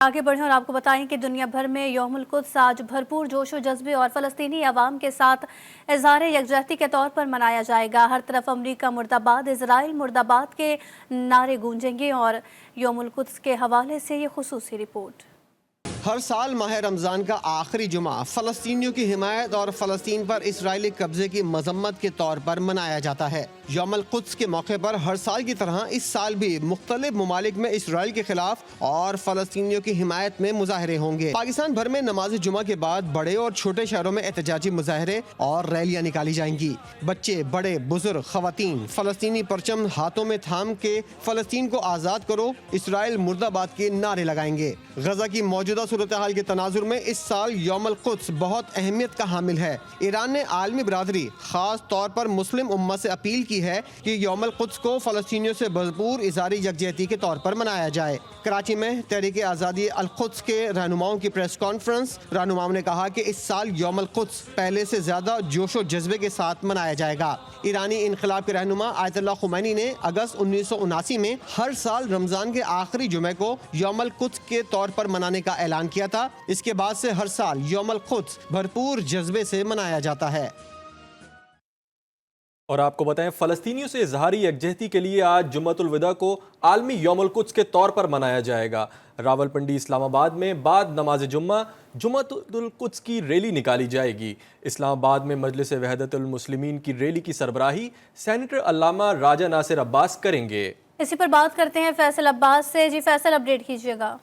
आगे बढ़ें और आपको बताएं कि दुनिया भर में यौमुल कुद्स आज भरपूर जोश व जज्बे और फ़लस्तीनी अवाम के साथ इज़हार यकजहती के तौर पर मनाया जाएगा। हर तरफ अमरीका मुर्दाबाद, इजराइल मुर्दाबाद के नारे गूंजेंगे और यौमुल कुद्स के हवाले से ये खुसूसी रिपोर्ट। हर साल माह रमज़ान का आखिरी जुमा फ़लस्तीनियों की हिमायत और फ़लस्तीन पर इसराइली कब्ज़े की मजम्मत के तौर पर मनाया जाता है। यौमुल कुद्स के मौके पर हर साल की तरह इस साल भी मुख्तलिफ ममालिक में इसराइल के खिलाफ और फ़लस्तीनियों की हिमायत में मुजाहरे होंगे। पाकिस्तान भर में नमाज जुमा के बाद बड़े और छोटे शहरों में एहतजाजी मुजाहरे और रैलियाँ निकाली जाएंगी। बच्चे, बड़े, बुजुर्ग, ख़वातीन फ़लस्तीनी परचम हाथों में थाम के फ़लस्तीन को आज़ाद करो, इसराइल मुर्दाबाद के नारे लगाएंगे। गजा की मौजूदा सूरत हाल के तनाजुर में इस साल यौमुल कुद्स बहुत अहमियत का हामिल है। ईरान ने आलमी बिरादरी, खास तौर पर मुस्लिम उम्मत से अपील की है कि यौमुल कुद्स को फ़लस्तीनियों से भरपूर इज़हारी यकजहती के तौर पर मनाया जाए। कराची में तहरीक आज़ादी अल कुद्स के रहनुमाओं की प्रेस कॉन्फ्रेंस, रहनुमाओं ने कहा कि इस साल यौमुल कुद्स पहले से ज़्यादा जोश व जज्बे के साथ मनाया जाएगा। ईरानी इनकलाब के रहनुमा आयतुल्लाह खुमैनी ने अगस्त 1979 में हर साल रमज़ान के आखिरी जुमे को यौमुल कुद्स के तौर पर मनाने का ऐलान किया था। इसके बाद से हर साल यौमुल कुद्स भरपूर जज्बे से मनाया जाता है। और आपको बताएं, फ़लस्तीनियों से इज़हारी यकजहती के लिए आज जुम्मतुल विदा को आलमी यौमुल कुद्स के तौर पर मनाया जाएगा। रावलपिंडी, इस्लामाबाद में बाद नमाज जुम्मतुल कुद्स की रैली निकाली जाएगी। इस्लामाबाद में मजलिस वहदतुल मुस्लिमीन की रैली की सरबराही सेनेटर अल्लामा राजा नासिर अब्बास करेंगे। इसी पर बात करते हैं फैसल अब्बास से। जी फैसल, अपडेट कीजिएगा।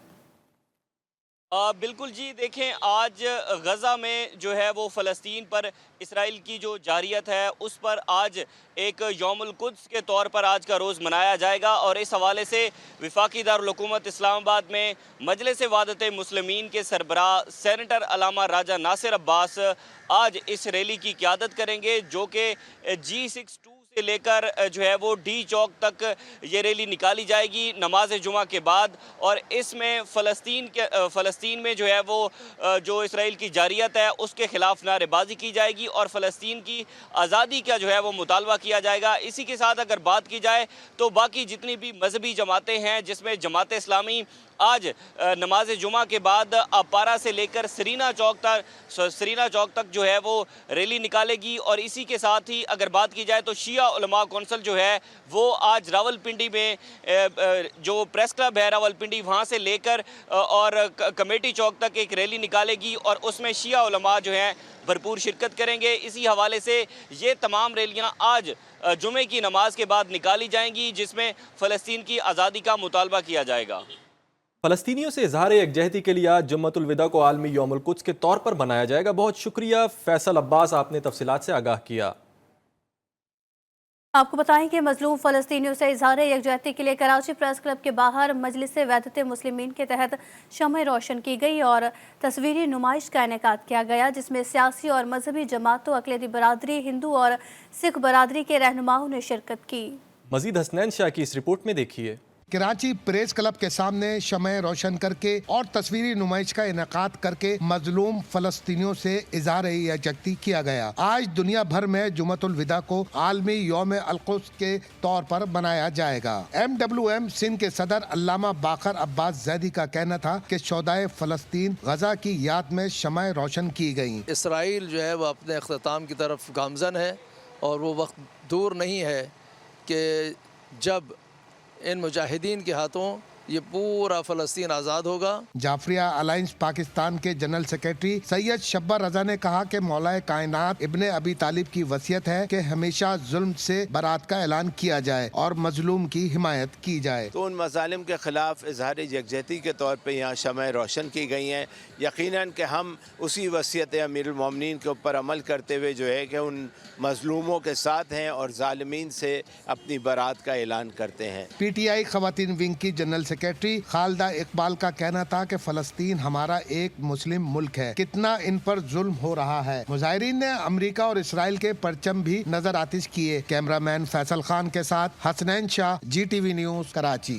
बिल्कुल जी, देखें आज गज़ा में जो है वो फ़लस्तीन पर इसराइल की जो जारियत है उस पर आज एक यौमुल कुद्स के तौर पर आज का रोज़ मनाया जाएगा। और इस हवाले से वफाकी दारुल हुकूमत इस्लामाबाद में मजलिस वहदत मुस्लिमीन के सरबराह सेनेटर अल्लामा राजा नासिर अब्बास आज इस रैली की क़यादत करेंगे, जो कि G62 से लेकर जो है वो डी चौक तक ये रैली निकाली जाएगी नमाज जुमा के बाद। और इसमें फ़लस्तीन में जो है वो जो इसराइल की जारियत है उसके ख़िलाफ़ नारेबाजी की जाएगी और फ़लस्तीन की आज़ादी का जो है वो मुतालबा किया जाएगा। इसी के साथ अगर बात की जाए तो बाकी जितनी भी मजहबी जमातें हैं, जिसमें जमात इस्लामी आज नमाज जुमा के बाद अपारा से लेकर सरीना चौक तक जो है वो रैली निकालेगी। और इसी के साथ ही अगर बात की जाए तो शिया उलमा कौंसिल जो है वो आज रावलपिंडी में जो प्रेस क्लब है रावलपिंडी, वहाँ से लेकर और कमेटी चौक तक एक रैली निकालेगी और उसमें शिया उलमा जो हैं भरपूर शिरकत करेंगे। इसी हवाले से ये तमाम रैलियाँ आज जुमे की नमाज के बाद निकाली जाएंगी, जिसमें फ़लस्तीन की आज़ादी का मुतालबा किया जाएगा। फ़लस्तीनियों से इज़हार यकजहती के लिए आज जुम्मतुल विदा को आलमी यौमुल कुद्स के तौर पर मनाया जाएगा। बहुत शुक्रिया फैसल अब्बास, आपने तफसीलात से आगाह किया। आपको बताएं कि मजलूम फ़लस्तीनियों से इज़हार यकजहती के लिए कराची प्रेस क्लब के बाहर मजलिस वहदत मुस्लिमीन के तहत शमع रोशन की गई और तस्वीरी नुमाइश का इनेकाद किया गया, जिसमें सियासी और मजहबी जमातों, अक़लियती बरादरी, हिंदू और सिख बरादरी के रहनुमाओं ने शिरकत की। मजीद हसनैन शाह की इस रिपोर्ट में देखिए। कराची प्रेस क्लब के सामने शमع रोशन करके और तस्वीरी नुमाइश का इनेकाद करके मजलूम फ़लस्तीनियों से इज़हार यकजहती किया गया। आज दुनिया भर में जुम्मतुल विदा को आलमी यौम अल कुद्स के तौर पर मनाया जाएगा। MWM सिंध के सदर अल्लामा बाकर अब्बास ज़ैदी का कहना था कि शोहदाए फ़लस्तीन गजा की याद में शमع रोशन की गयी। इसराइल जो है वो अपने अख्ताम की तरफ गामज़न है और वो वक्त दूर नहीं है कि जब इन मुजाहिदीन के हाथों ये पूरा फ़लस्तीन आज़ाद होगा। जाफरिया अलायंस पाकिस्तान के जनरल सेक्रेटरी सैयद शब्बर रजा ने कहा कि मौलाए कायनात इब्ने अबी तालिब की वसीयत है कि हमेशा जुल्म से बरात का ऐलान किया जाए और मजलूम की हिमायत की जाए। तो उन मज़ालिम के ख़िलाफ़ इज़हार यकजहती के तौर पर यहाँ शमع रोशन की गई हैं। यकीनन कि हम उसी वसीयत अमीरुल मोमिनीन के ऊपर अमल करते हुए जो है कि उन मजलूमों के साथ हैं और ज़ालिमीन से अपनी बरात का ऐलान करते हैं। PTI ख़वातीन विंग की जनरल सेक्रेटरी खालिदा इकबाल का कहना था कि फ़लस्तीन हमारा एक मुस्लिम मुल्क है, कितना इन पर जुल्म हो रहा है। मुजाहिरीन ने अमेरिका और इसराइल के परचम भी नजर आतिश किए। कैमरामैन फैसल खान के साथ हसनैन शाह, GTV न्यूज़, कराची।